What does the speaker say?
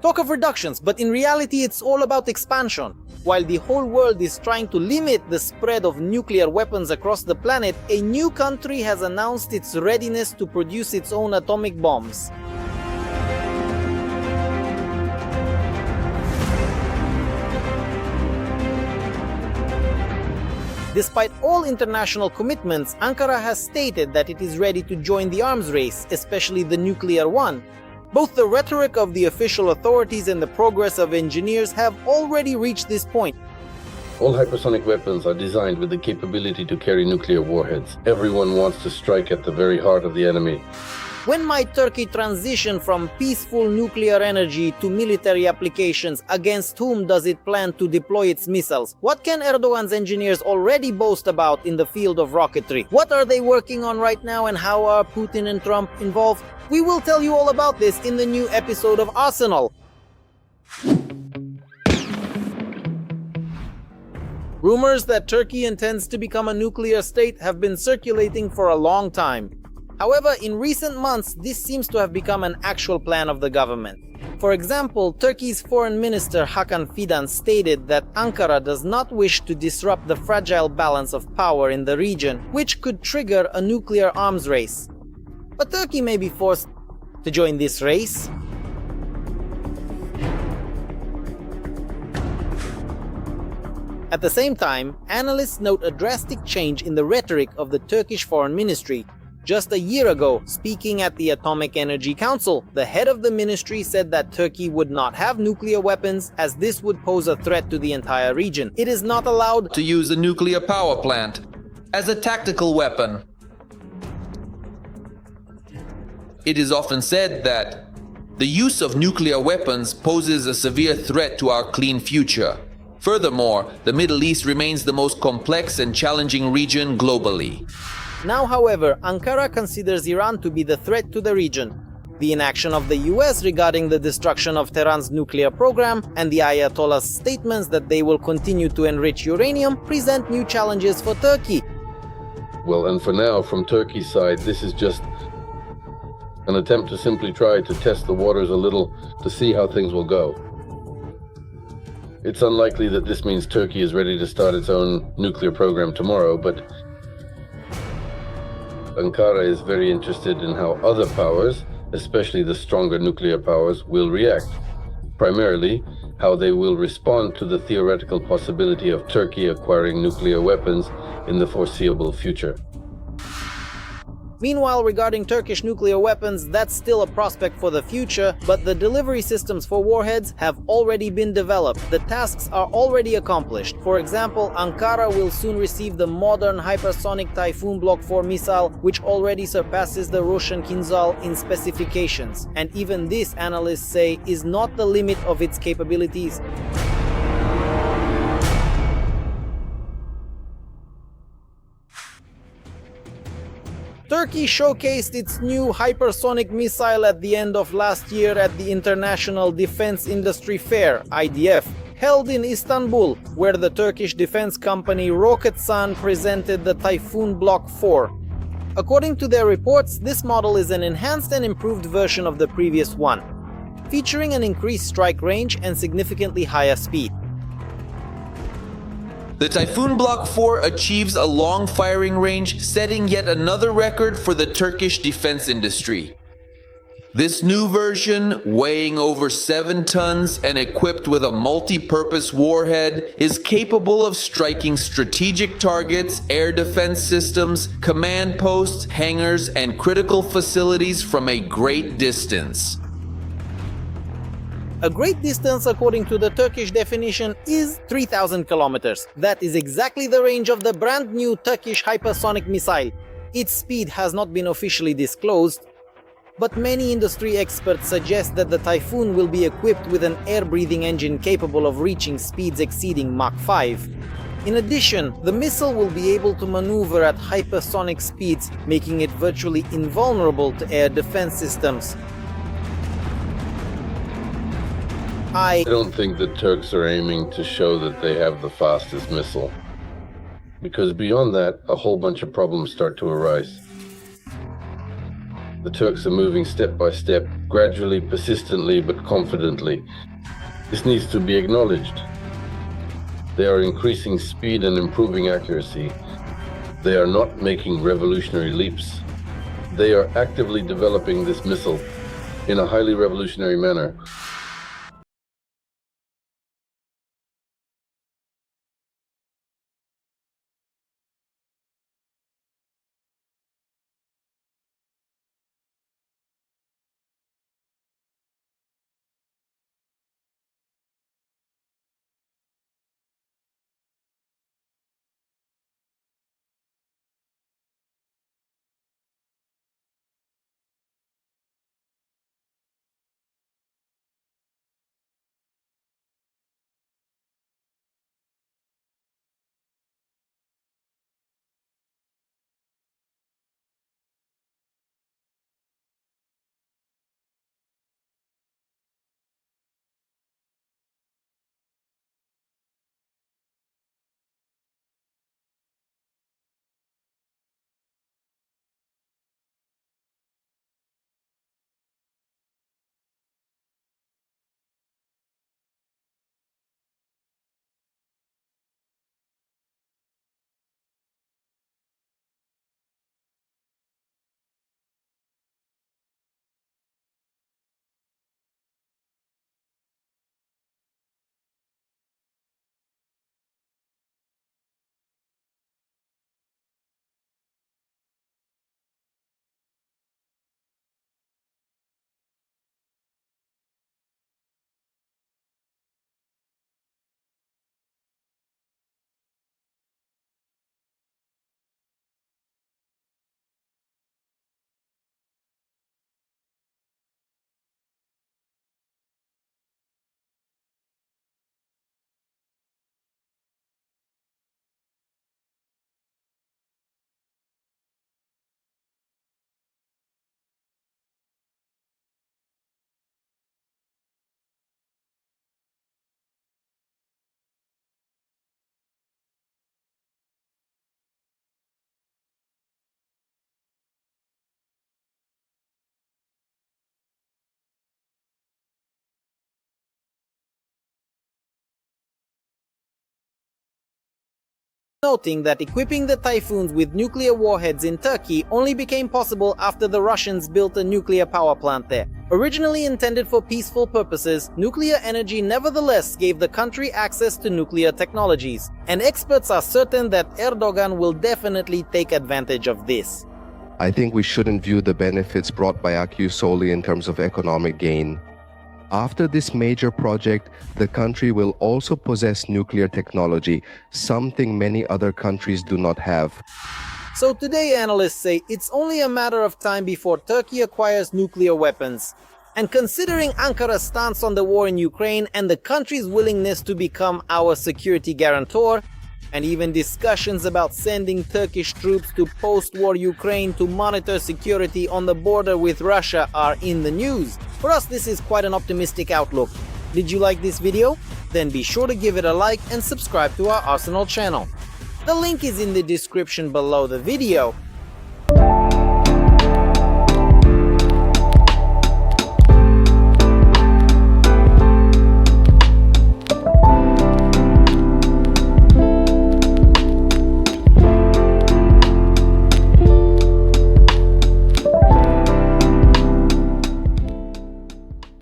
Talk of reductions, but in reality it's all about expansion. While the whole world is trying to limit the spread of nuclear weapons across the planet, a new country has announced its readiness to produce its own atomic bombs. Despite all international commitments, Ankara has stated that it is ready to join the arms race, especially the nuclear one. Both the rhetoric of the official authorities and the progress of engineers have already reached this point. All hypersonic weapons are designed with the capability to carry nuclear warheads. Everyone wants to strike at the very heart of the enemy. When might Turkey transition from peaceful nuclear energy to military applications? Against whom does it plan to deploy its missiles? What can Erdogan's engineers already boast about in the field of rocketry? What are they working on right now, and how are Putin and Trump involved? We will tell you all about this in the new episode of Arsenal. Rumors that Turkey intends to become a nuclear state have been circulating for a long time. However, in recent months, this seems to have become an actual plan of the government. For example, Turkey's foreign minister Hakan Fidan stated that Ankara does not wish to disrupt the fragile balance of power in the region, which could trigger a nuclear arms race. But Turkey may be forced to join this race. At the same time, analysts note a drastic change in the rhetoric of the Turkish Foreign Ministry. Just a year ago, speaking at the Atomic Energy Council, the head of the ministry said that Turkey would not have nuclear weapons as this would pose a threat to the entire region. It is not allowed to use a nuclear power plant as a tactical weapon. It is often said that the use of nuclear weapons poses a severe threat to our clean future. Furthermore, the Middle East remains the most complex and challenging region globally. Now, however, Ankara considers Iran to be the threat to the region. The inaction of the US regarding the destruction of Tehran's nuclear program and the Ayatollah's statements that they will continue to enrich uranium present new challenges for Turkey. Well, and for now, from Turkey's side, this is just an attempt to simply try to test the waters a little to see how things will go. It's unlikely that this means Turkey is ready to start its own nuclear program tomorrow, but Ankara is very interested in how other powers, especially the stronger nuclear powers, will react. Primarily, how they will respond to the theoretical possibility of Turkey acquiring nuclear weapons in the foreseeable future. Meanwhile, regarding Turkish nuclear weapons, that's still a prospect for the future, but the delivery systems for warheads have already been developed. The tasks are already accomplished. For example, Ankara will soon receive the modern hypersonic Tayfun Block 4 missile, which already surpasses the Russian Kinzhal in specifications. And even this, analysts say, is not the limit of its capabilities. Turkey showcased its new hypersonic missile at the end of last year at the International Defense Industry Fair, IDF, held in Istanbul, where the Turkish defense company Roketsan presented the Tayfun Block 4. According to their reports, this model is an enhanced and improved version of the previous one, featuring an increased strike range and significantly higher speed. The Tayfun Block 4 achieves a long firing range, setting yet another record for the Turkish defense industry. This new version, weighing over 7 tons and equipped with a multi-purpose warhead, is capable of striking strategic targets, air defense systems, command posts, hangars, and critical facilities from a great distance. A great distance, according to the Turkish definition, is 3,000 kilometers. That is exactly the range of the brand new Turkish hypersonic missile. Its speed has not been officially disclosed, but many industry experts suggest that the Tayfun will be equipped with an air-breathing engine capable of reaching speeds exceeding Mach 5. In addition, the missile will be able to maneuver at hypersonic speeds, making it virtually invulnerable to air defense systems. I don't think the Turks are aiming to show that they have the fastest missile, because beyond that, a whole bunch of problems start to arise. The Turks are moving step by step, gradually, persistently, but confidently. This needs to be acknowledged. They are increasing speed and improving accuracy. They are not making revolutionary leaps. They are actively developing this missile in a highly revolutionary manner. Noting that equipping the Tayfuns with nuclear warheads in Turkey only became possible after the Russians built a nuclear power plant there. Originally intended for peaceful purposes, nuclear energy nevertheless gave the country access to nuclear technologies, and experts are certain that Erdogan will definitely take advantage of this. I think we shouldn't view the benefits brought by Akü solely in terms of economic gain. After this major project, the country will also possess nuclear technology, something many other countries do not have. So today analysts say it's only a matter of time before Turkey acquires nuclear weapons. And considering Ankara's stance on the war in Ukraine and the country's willingness to become our security guarantor, and even discussions about sending Turkish troops to post-war Ukraine to monitor security on the border with Russia are in the news. For us, this is quite an optimistic outlook. Did you like this video? Then be sure to give it a like and subscribe to our Arsenal channel. The link is in the description below the video,